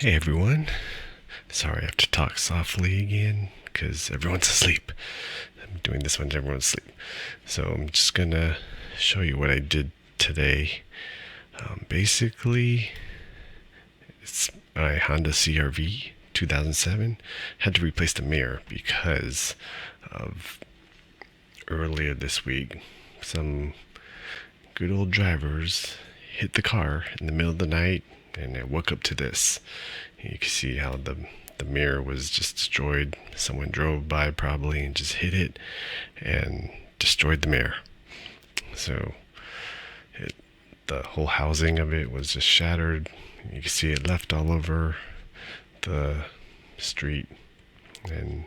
Hey everyone. Sorry I have to talk softly again because everyone's asleep. I'm doing this when everyone's asleep. So I'm just gonna show you what I did today. Basically, it's my Honda CRV 2007. Had to replace the mirror because of earlier this week, some good old drivers hit the car in the middle of the night and I woke up to this. You can see how the mirror was just destroyed. Someone drove by probably and just hit it and destroyed the mirror. So the whole housing of it was just shattered. You can see it left all over the street and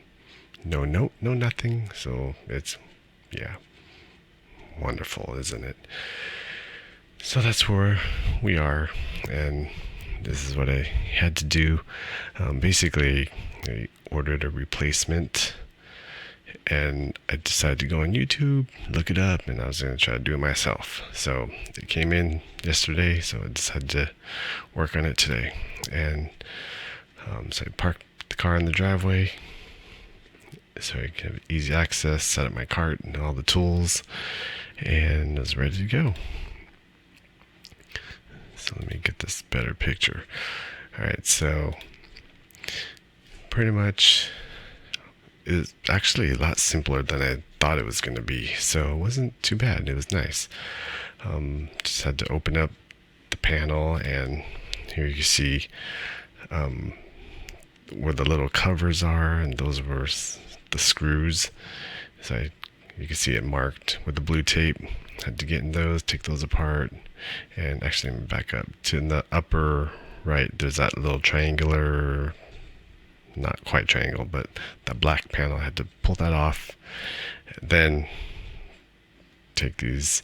no note, no nothing. So it's, yeah, wonderful, isn't it? So that's where we are, and this is what I had to do. Basically, I ordered a replacement, and I decided to go on YouTube, look it up, and I was going to try to do it myself. So it came in yesterday, so I decided to work on it today. And so I parked the car in the driveway so I could have easy access, set up my cart and all the tools, and I was ready to go. So let me get this better picture. Alright, so pretty much it's actually a lot simpler than I thought it was going to be. So it wasn't too bad. It was nice. Just had to open up the panel, and here you can see where the little covers are, and those were the screws. So you can see it marked with the blue tape. Had to get in those, take those apart, and actually back up to the upper right. There's that little triangular, not quite triangle, but that black panel. I had to pull that off, then take these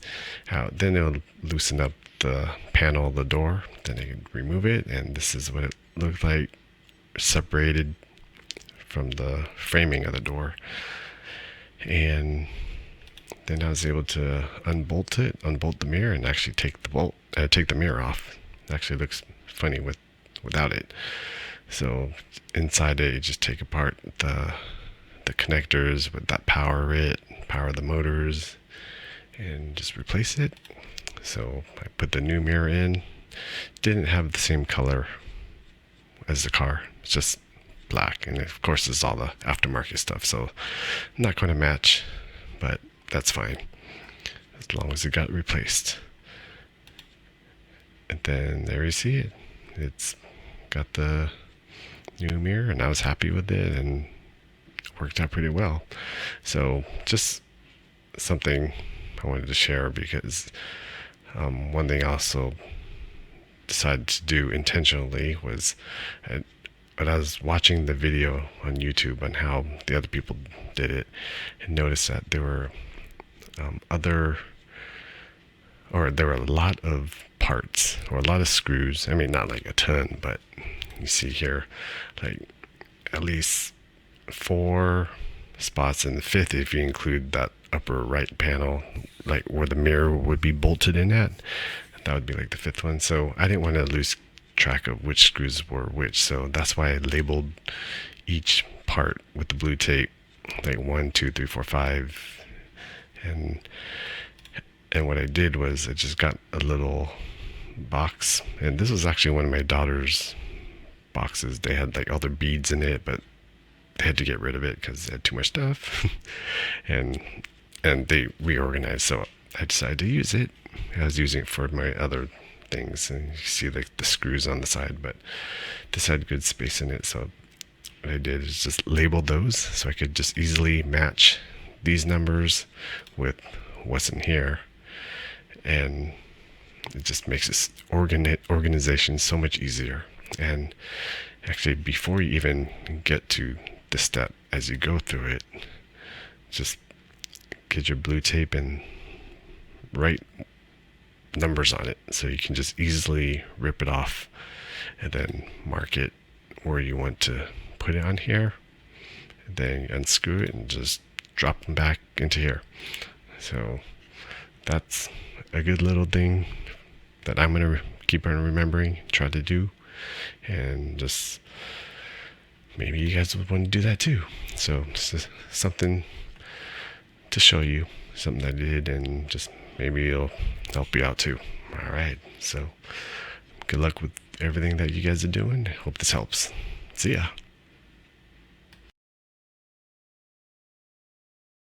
out. Then it'll loosen up the panel of the door. Then I can remove it, and this is what it looked like, separated from the framing of the door. And then I was able to unbolt the mirror, and actually take the mirror off. It actually looks funny without it. So inside it, you just take apart the connectors with that power the motors, and just replace it. So I put the new mirror in. Didn't have the same color as the car. It's just black, and of course it's all the aftermarket stuff, so not going to match, but that's fine as long as it got replaced. And then there you see it. It's got the new mirror, and I was happy with it, and it worked out pretty well. So just something I wanted to share, because one thing I also decided to do intentionally was, but I was watching the video on YouTube on how the other people did it, and noticed that there were there were a lot of parts, or a lot of screws. I mean, not like a ton, but you see here, like at least 4 spots, in the 5th if you include that upper right panel, like where the mirror would be bolted in at. That would be like the 5th one. So I didn't want to lose track of which screws were which, so that's why I labeled each part with the blue tape, like 1, 2, 3, 4, 5. And what I did was I just got a little box, and this was actually one of my daughter's boxes. They had like all their beads in it, but they had to get rid of it because they had too much stuff. and they reorganized, so I decided to use it. I was using it for my other things, and you see like the screws on the side, but this had good space in it. So what I did is just label those so I could just easily match these numbers with what's in here, and it just makes this organization so much easier. And actually, before you even get to the step, as you go through it, just get your blue tape and write numbers on it, so you can just easily rip it off and then mark it where you want to put it on here, and then unscrew it and just drop them back into here. So that's a good little thing that I'm going to keep on remembering, try to do. and just maybe you guys would want to do that too. So it's something to show you, something I did, and just maybe it'll help you out too. All right, so good luck with everything that you guys are doing. Hope this helps. See ya.